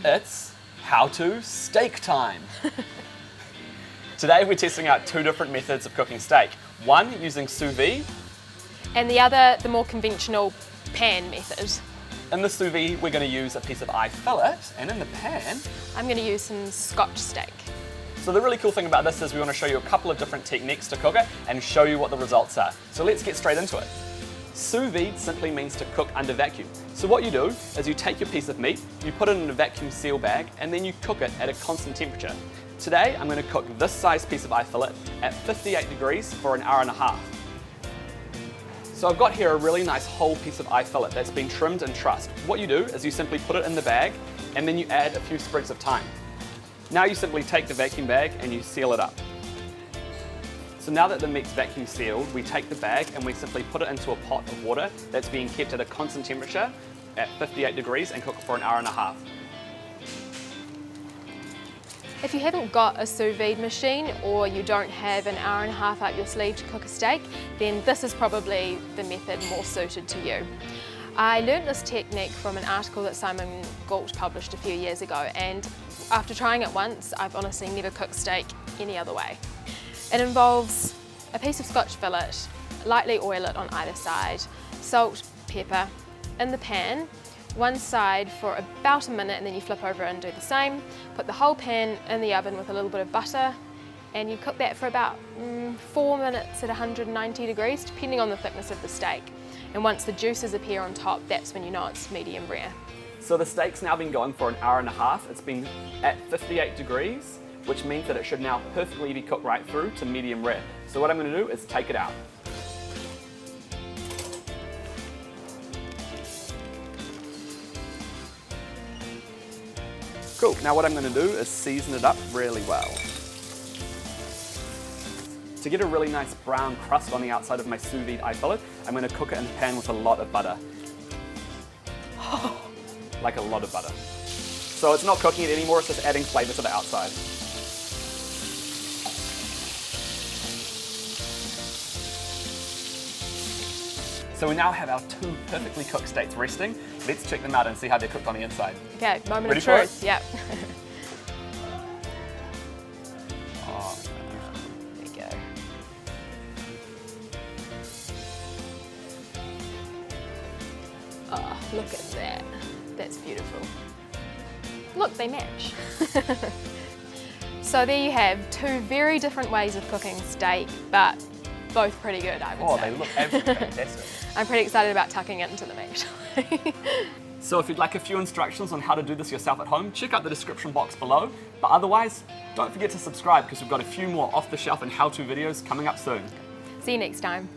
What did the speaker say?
It's how to steak time. Today we're testing out two different methods of cooking steak. One using sous vide, And the other, the more conventional pan method. in the sous vide we're going to use a piece of eye fillet, and in the pan, I'm going to use some Scotch steak. so the really cool thing about this is we want to show you a couple of different techniques to cook it and show you what the results are. So let's get straight into it. Sous vide simply means to cook under vacuum. So what you do is you take your piece of meat, you put it in a vacuum seal bag, and then you cook it at a constant temperature. Today I'm going to cook this size piece of eye fillet at 58 degrees for an hour and a half. So I've got here a really nice whole piece of eye fillet that's been trimmed and trussed. What you do is you simply put it in the bag and then you add a few sprigs of thyme. Now you simply take the vacuum bag and you seal it up. So now that the meat's vacuum sealed, we take the bag and we simply put it into a pot of water that's being kept at a constant temperature at 58 degrees and cook for an hour and a half. If you haven't got a sous vide machine or you don't have an hour and a half up your sleeve to cook a steak, then this is probably the method more suited to you. I learned this technique from an article that Simon Gault published a few years ago, and after trying it once, I've honestly never cooked steak any other way. It involves a piece of Scotch fillet, lightly oil it on either side, salt, pepper, in the pan, one side for about a minute, and then you flip over and do the same. Put the whole pan in the oven with a little bit of butter, and you cook that for about 4 minutes at 190 degrees, depending on the thickness of the steak. And once the juices appear on top, that's when you know it's medium rare. So the steak's now been going for an hour and a half. It's been at 58 degrees, which means that it should now perfectly be cooked right through to medium rare. So what I'm going to do is take it out. Cool, now what I'm going to do is season it up really well. To get a really nice brown crust on the outside of my sous vide eye fillet, I'm going to cook it in the pan with a lot of butter. Like a lot of butter. So it's not cooking it anymore, it's just adding flavour to the outside. So we now have our two perfectly cooked steaks resting. Let's check them out and see how they're cooked on the inside. Okay, moment Ready of for truth. Yep. Oh, There you go. Oh, look at that. That's beautiful. Look, they match. So there you have two very different ways of cooking steak, but both pretty good, I would say. they look absolutely fantastic. I'm pretty excited about tucking it into the meat. So if you'd like a few instructions on how to do this yourself at home, check out the description box below. But otherwise, don't forget to subscribe because we've got a few more off-the-shelf and how-to videos coming up soon. See you next time.